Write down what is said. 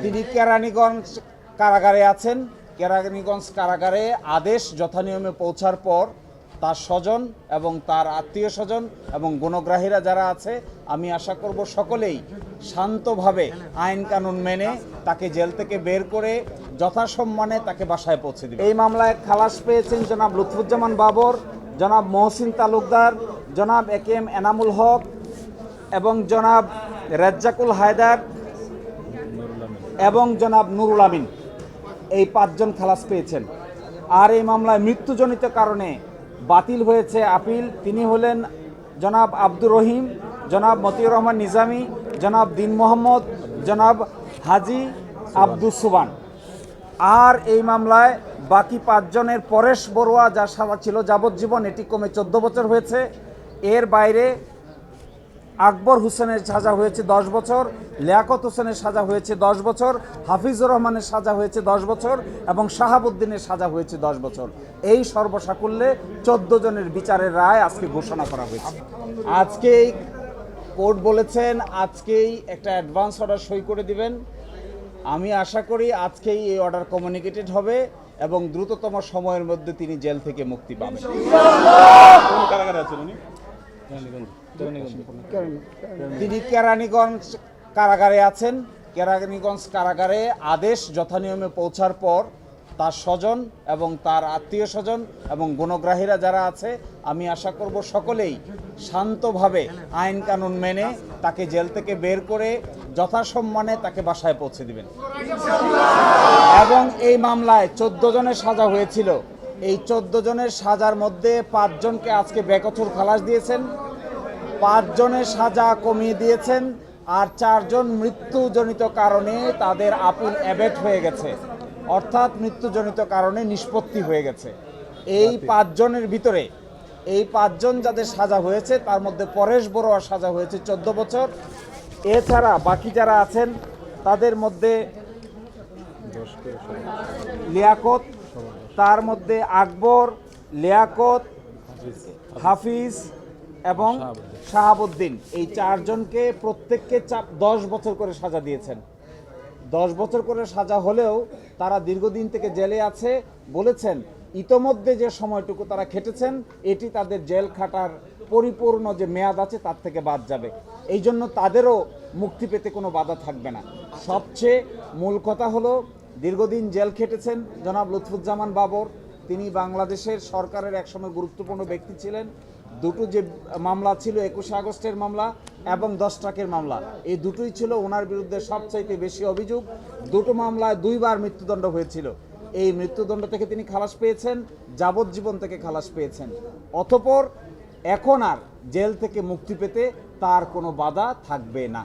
তিনি কেরানীগঞ্জ কারাগারে আছেন। কেরানীগঞ্জ কারাগারে আদেশ যথানিয়মে পৌঁছার পর তার স্বজন এবং তার আত্মীয় স্বজন এবং গুণগ্রাহীরা যারা আছে, আমি আশা করব সকলেই শান্তভাবে আইন কানুন মেনে তাকে জেল থেকে বের করে যথাসম্মানে তাকে বাসায় পৌঁছে দেবে। এই মামলায় খালাস পেয়েছেন জনাব লুৎফুজ্জামান বাবর, জনাব মহসিন তালুকদার, জনাব একেএম এনামুল হক এবং জনাব রেজ্জাকুল হায়দার এবং জনাব নুরুল আমিন। এই 5 জন খালাস পেয়েছেন। আর এই মামলায় মৃত্যুজনিত কারণে বাতিল হয়েছে আপিল। তিনি হলেন জনাব আব্দুর রহিম, জনাব মতিউর রহমান নিজামী, জনাব দিন মোহাম্মদ, জনাব হাজি আব্দুস সুবান। আর এই মামলায় বাকি 5 জনের পরেশ বড়ুয়া যার সাজা ছিল যাবজ্জীবন, এটি কমে 14 বছর হয়েছে। এর বাইরে আকবর হোসেনের সাজা হয়েছে 10 বছর, লিয়াকত হোসেনের সাজা হয়েছে 10 বছর, হাফিজুর রহমানের সাজা হয়েছে 10 বছর এবং শাহাবুদ্দিনের সাজা হয়েছে 10 বছর। এই সর্বসাকুল্যে 14 জনের বিচারের রায় আজকে ঘোষণা করা হয়েছে। আজকেই কোর্ট বলেছেন আজকেই একটা অ্যাডভান্স অর্ডার সই করে দিবেন। আমি আশা করি আজকেই এই অর্ডার কমিউনিকেটেড হবে এবং দ্রুততম সময়ের মধ্যে তিনি জেল থেকে মুক্তি পাবেন। তিনি কেরানীগঞ্জ কারাগারে আছেন। কেরানীগঞ্জ কারাগারে আদেশ যথানিয়মে পৌঁছার পর তার স্বজন এবং তার আত্মীয় স্বজন এবং গুণগ্রাহীরা যারা আছে, আমি আশা করব সকলেই শান্তভাবে আইন কানুন মেনে তাকে জেল থেকে বের করে যথাসম্মানে তাকে বাসায় পৌঁছে দিবেন। এবং এই মামলায় 14 জনের সাজা হয়েছিল। এই 14 জনের সাজার মধ্যে 5 জনকে আজকে বেকসুর খালাস দিয়েছেন, 5 জনের সাজা কমিয়ে দিয়েছেন। আর 4 জন মৃত্যুজনিত কারণে তাদের আপিল অ্যাবেট হয়ে গেছে, অর্থাৎ মৃত্যুজনিত কারণে নিষ্পত্তি হয়ে গেছে। এই 5 জনের ভিতরে এই 5 জন যাদের সাজা হয়েছে তার মধ্যে পরেশ বড়ুয়ার সাজা হয়েছে 14 বছর। এছাড়া বাকি যারা আছেন তাদের মধ্যে লিয়াকত, তার মধ্যে আকবর, লিয়াকত, হাফিজ এবং শাহাবুদ্দিন, এই 4 জনকে প্রত্যেককে 10 বছর করে সাজা দিয়েছেন। 10 বছর করে সাজা হলেও তারা দীর্ঘদিন থেকে জেলে আছে। বলেছেন ইতোমধ্যে যে সময়টুকু তারা খেটেছেন এটি তাদের জেল খাটার পরিপূর্ণ যে মেয়াদ আছে তার থেকে বাদ যাবে। এই জন্য তাদেরও মুক্তি পেতে কোনো বাধা থাকবে না। সবচেয়ে মূল কথা হলো দীর্ঘদিন জেল খেটেছেন জনাব লুৎফুজ্জামান বাবর। তিনি বাংলাদেশের সরকারের একসময় গুরুত্বপূর্ণ ব্যক্তি ছিলেন। দুটো যে মামলা ছিল 21 আগস্টের মামলা এবং 10 ট্রাকের মামলা, এই দুটোই ছিল ওনার বিরুদ্ধে সবচাইতে বেশি অভিযোগ। দুটো মামলায় 2 বার মৃত্যুদণ্ড হয়েছিল। এই মৃত্যুদণ্ড থেকে তিনি খালাস পেয়েছেন, যাবজ্জীবন থেকে খালাস পেয়েছেন। অতঃপর এখন আর জেল থেকে মুক্তি পেতে তার কোনো বাধা থাকবে না।